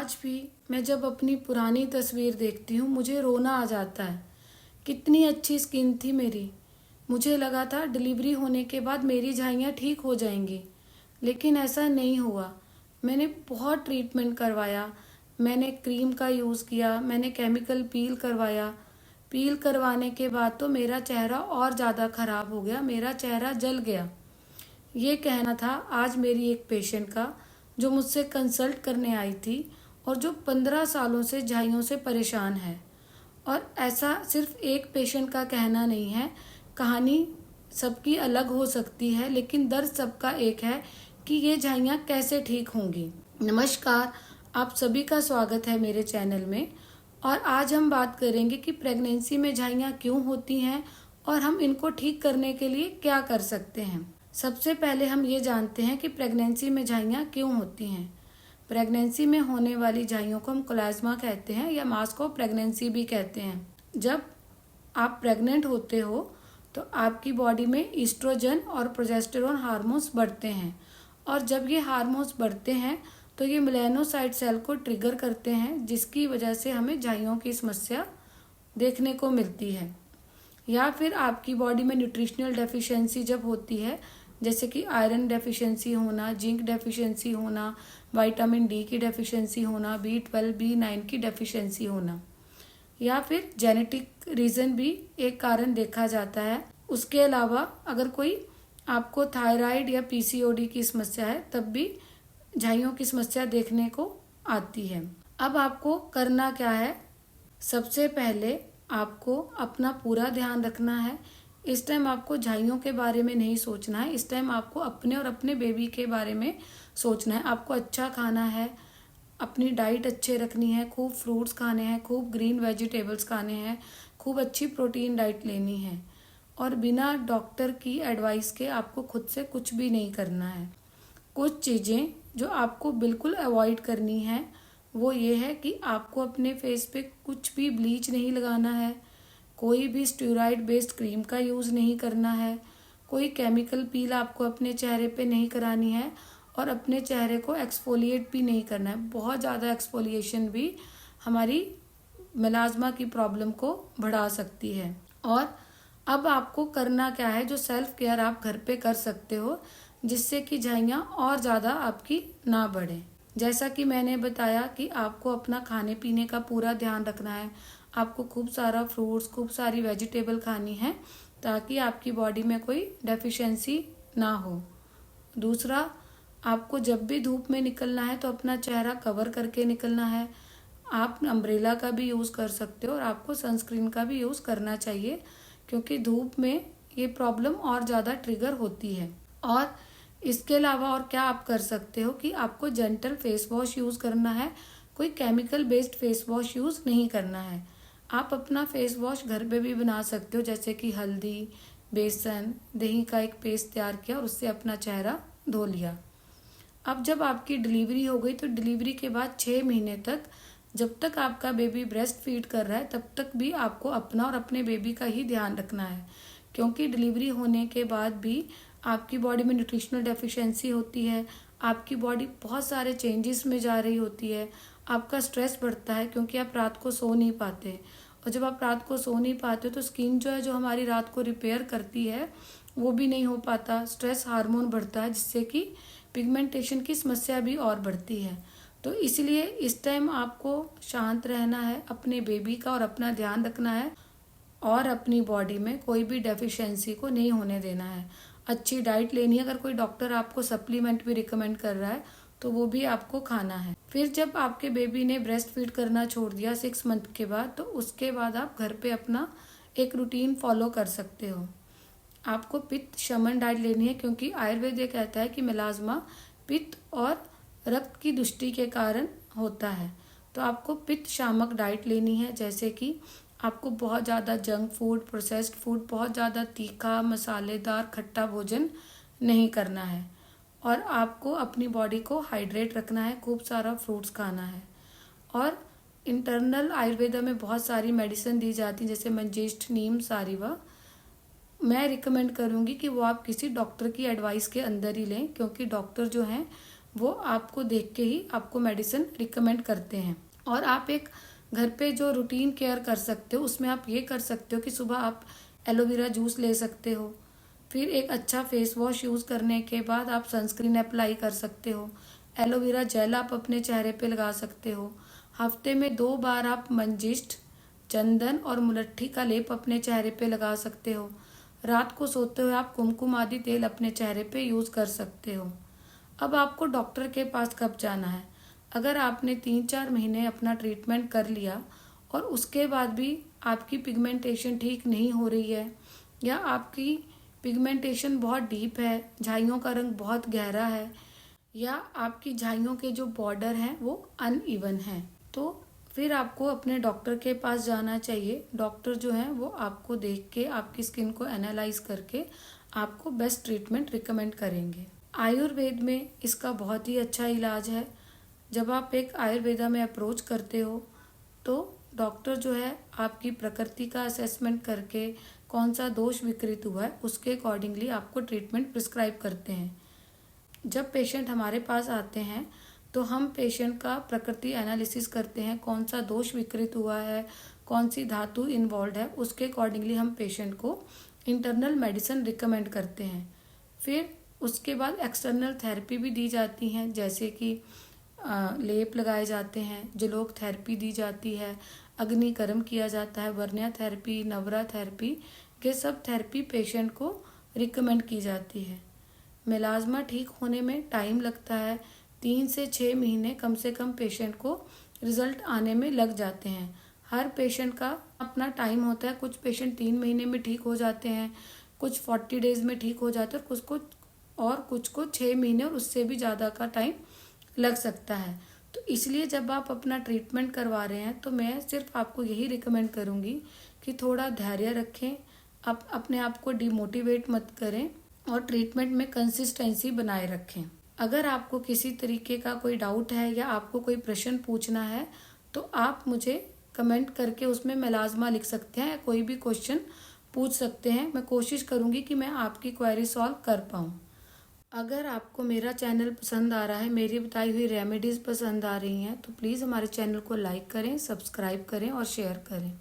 आज भी मैं जब अपनी पुरानी तस्वीर देखती हूँ मुझे रोना आ जाता है। कितनी अच्छी स्किन थी मेरी। मुझे लगा था डिलीवरी होने के बाद मेरी झाइयाँ ठीक हो जाएंगी, लेकिन ऐसा नहीं हुआ। मैंने बहुत ट्रीटमेंट करवाया, मैंने क्रीम का यूज़ किया, मैंने केमिकल पील करवाया। पील करवाने के बाद तो मेरा चेहरा और ज़्यादा ख़राब हो गया, मेरा चेहरा जल गया। ये कहना था आज मेरी एक पेशेंट का, जो मुझसे कंसल्ट करने आई थी और जो 15 सालों से झाइयों से परेशान है। और ऐसा सिर्फ एक पेशेंट का कहना नहीं है, कहानी सबकी अलग हो सकती है, लेकिन दर्द सबका एक है कि ये झाइयाँ कैसे ठीक होंगी। नमस्कार, आप सभी का स्वागत है मेरे चैनल में। और आज हम बात करेंगे कि प्रेगनेंसी में झाइयाँ क्यों होती हैं और हम इनको ठीक करने के लिए क्या कर सकते हैं। सबसे पहले हम ये जानते हैं कि प्रेगनेंसी में झाइयाँ क्यों होती हैं। प्रेगनेंसी में होने वाली झाइयों को हम कोलाज्मा कहते हैं या मास्क ऑफ प्रेगनेंसी भी कहते हैं। जब आप प्रेग्नेंट होते हो तो आपकी बॉडी में ईस्ट्रोजन और प्रोजेस्टेरोन हार्मोन्स बढ़ते हैं, और जब ये हार्मोन्स बढ़ते हैं तो ये मेलानोसाइट सेल को ट्रिगर करते हैं, जिसकी वजह से हमें झाइयों की समस्या देखने को मिलती है। या फिर आपकी बॉडी में न्यूट्रिशनल डेफिशिएंसी जब होती है, जैसे कि आयरन डेफिशिएंसी होना, जिंक डेफिशिएंसी होना, विटामिन डी की डेफिशिएंसी होना, B12 B9 की डेफिशिएंसी होना, या फिर जेनेटिक रीज़न भी एक कारण देखा जाता है। उसके अलावा अगर कोई आपको थायराइड या PCOD की समस्या है तब भी झाइयों की समस्या देखने को आती है। अब आपको करना क्या है, सबसे पहले आपको अपना पूरा ध्यान रखना है। इस टाइम आपको झाइयों के बारे में नहीं सोचना है, इस टाइम आपको अपने और अपने बेबी के बारे में सोचना है। आपको अच्छा खाना है, अपनी डाइट अच्छे रखनी है, खूब फ्रूट्स खाने हैं, खूब ग्रीन वेजिटेबल्स खाने हैं, खूब अच्छी प्रोटीन डाइट लेनी है, और बिना डॉक्टर की एडवाइस के आपको खुद से कुछ भी नहीं करना है। कुछ चीज़ें जो आपको बिल्कुल अवॉइड करनी है वो ये है कि आपको अपने फेस पे कुछ भी ब्लीच नहीं लगाना है, कोई भी स्टेरॉइड बेस्ड क्रीम का यूज़ नहीं करना है, कोई केमिकल पील आपको अपने चेहरे पे नहीं करानी है, और अपने चेहरे को एक्सफोलिएट भी नहीं करना है। बहुत ज़्यादा एक्सफोलिएशन भी हमारी मेलाज्मा की प्रॉब्लम को बढ़ा सकती है। और अब आपको करना क्या है, जो सेल्फ केयर आप घर पे कर सकते हो जिससे कि झाइयाँ और ज़्यादा आपकी ना बढ़े। जैसा कि मैंने बताया कि आपको अपना खाने पीने का पूरा ध्यान रखना है। आपको खूब सारा फ्रूट्स, खूब सारी वेजिटेबल खानी है ताकि आपकी बॉडी में कोई डेफिशिएंसी ना हो। दूसरा, आपको जब भी धूप में निकलना है तो अपना चेहरा कवर करके निकलना है। आप अम्ब्रेला का भी यूज़ कर सकते हो, और आपको सनस्क्रीन का भी यूज़ करना चाहिए, क्योंकि धूप में ये प्रॉब्लम और ज़्यादा ट्रिगर होती है। और इसके अलावा और क्या आप कर सकते हो कि आपको जेंटल फेस वॉश यूज़ करना है, कोई chemical based face wash use नहीं करना है। आप अपना फेस वॉश घर पे भी बना सकते हो, जैसे कि हल्दी, बेसन, दही का एक पेस्ट तैयार किया और उससे अपना चेहरा धो लिया। अब जब आपकी डिलीवरी हो गई तो डिलीवरी के बाद 6 महीने तक, जब तक आपका बेबी ब्रेस्ट फीड कर रहा है तब तक भी आपको अपना और अपने बेबी का ही ध्यान रखना है, क्योंकि डिलीवरी होने के बाद भी आपकी बॉडी में न्यूट्रिशनल डेफिशिएंसी होती है, आपकी बॉडी बहुत सारे चेंजेस में जा रही होती है, आपका स्ट्रेस बढ़ता है क्योंकि आप रात को सो नहीं पाते, और जब आप रात को सो नहीं पाते तो स्किन जो है, जो हमारी रात को रिपेयर करती है, वो भी नहीं हो पाता। स्ट्रेस हार्मोन बढ़ता है जिससे कि पिगमेंटेशन की समस्या भी और बढ़ती है। तो इसलिए इस टाइम आपको शांत रहना है, अपने बेबी का और अपना ध्यान रखना है, और अपनी बॉडी में कोई भी डेफिशिएंसी को नहीं होने देना है। अच्छी डाइट लेनी है, अगर कोई डॉक्टर आपको सप्लीमेंट भी रिकमेंड कर रहा है तो वो भी आपको खाना है। फिर जब आपके बेबी ने ब्रेस्ट फीड करना छोड़ दिया 6 मंथ के बाद, तो उसके बाद आप घर पे अपना एक रूटीन फॉलो कर सकते हो। आपको पित्त शमन डाइट लेनी है, क्योंकि आयुर्वेद ये कहता है कि मेलाज्मा पित्त और रक्त की दुष्टि के कारण होता है। तो आपको पित्त शामक डाइट लेनी है, जैसे कि आपको बहुत ज़्यादा जंक फूड, प्रोसेस्ड फूड, बहुत ज़्यादा तीखा, मसालेदार, खट्टा भोजन नहीं करना है, और आपको अपनी बॉडी को हाइड्रेट रखना है, खूब सारा फ्रूट्स खाना है। और इंटरनल आयुर्वेदा में बहुत सारी मेडिसिन दी जाती है, जैसे मंजिष्ठ, नीम, सारिवा। मैं रिकमेंड करूँगी कि वो आप किसी डॉक्टर की एडवाइस के अंदर ही लें, क्योंकि डॉक्टर जो हैं वो आपको देख के ही आपको मेडिसिन रिकमेंड करते हैं। और आप एक घर पे जो रूटीन केयर कर सकते हो उसमें आप ये कर सकते हो कि सुबह आप एलोवेरा जूस ले सकते हो, फिर एक अच्छा फेस वॉश यूज़ करने के बाद आप सनस्क्रीन अप्लाई कर सकते हो। एलोवेरा जेल आप अपने चेहरे पे लगा सकते हो। हफ्ते में 2 बार आप मंजिष्ठ, चंदन और मुलट्ठी का लेप अपने चेहरे पे लगा सकते हो। रात को सोते हुए आप कुमकुम आदि तेल अपने चेहरे पे यूज़ कर सकते हो। अब आपको डॉक्टर के पास कब जाना है? अगर आपने 3-4 महीने अपना ट्रीटमेंट कर लिया और उसके बाद भी आपकी पिगमेंटेशन ठीक नहीं हो रही है, या आपकी पिगमेंटेशन बहुत डीप है, झाइयों का रंग बहुत गहरा है, या आपकी झाइयों के जो बॉर्डर हैं वो अनइवन हैं, तो फिर आपको अपने डॉक्टर के पास जाना चाहिए। डॉक्टर जो है वो आपको देख के आपकी स्किन को एनालाइज करके आपको बेस्ट ट्रीटमेंट रिकमेंड करेंगे। आयुर्वेद में इसका बहुत ही अच्छा इलाज है। जब आप एक आयुर्वेदा में अप्रोच करते हो तो डॉक्टर जो है आपकी प्रकृति का असेसमेंट करके कौन सा दोष विकृत हुआ है उसके अकॉर्डिंगली आपको ट्रीटमेंट प्रिस्क्राइब करते हैं। जब पेशेंट हमारे पास आते हैं तो हम पेशेंट का प्रकृति एनालिसिस करते हैं, कौन सा दोष विकृत हुआ है, कौन सी धातु इन्वॉल्व है, उसके अकॉर्डिंगली हम पेशेंट को इंटरनल मेडिसिन रिकमेंड करते हैं। फिर उसके बाद एक्सटर्नल थेरेपी भी दी जाती हैं, जैसे कि लेप लगाए जाते हैं, जलोक थेरेपी दी जाती है, अग्निकर्म किया जाता है, वर्निया थेरेपी, नवरा थेरेपी, ये सब थेरेपी पेशेंट को रिकमेंड की जाती है। मेलाज्मा ठीक होने में टाइम लगता है, 3 से 6 महीने कम से कम पेशेंट को रिजल्ट आने में लग जाते हैं। हर पेशेंट का अपना टाइम होता है, कुछ पेशेंट 3 महीने में ठीक हो जाते हैं, कुछ 40 डेज में ठीक हो जाते हैं, कुछ को 6 महीने और उससे भी ज़्यादा का टाइम लग सकता है। तो इसलिए जब आप अपना ट्रीटमेंट करवा रहे हैं तो मैं सिर्फ आपको यही रिकमेंड करूँगी कि थोड़ा धैर्य रखें, आप अपने आप को डिमोटिवेट मत करें और ट्रीटमेंट में कंसिस्टेंसी बनाए रखें। अगर आपको किसी तरीके का कोई डाउट है या आपको कोई प्रश्न पूछना है तो आप मुझे कमेंट करके उसमें मेलाज्मा लिख सकते हैं या कोई भी क्वेश्चन पूछ सकते हैं। मैं कोशिश करूँगी कि मैं आपकी क्वेरी सॉल्व कर पाऊँ। अगर आपको मेरा चैनल पसंद आ रहा है, मेरी बताई हुई रेमेडीज़ पसंद आ रही हैं, तो प्लीज़ हमारे चैनल को लाइक करें, सब्सक्राइब करें और शेयर करें।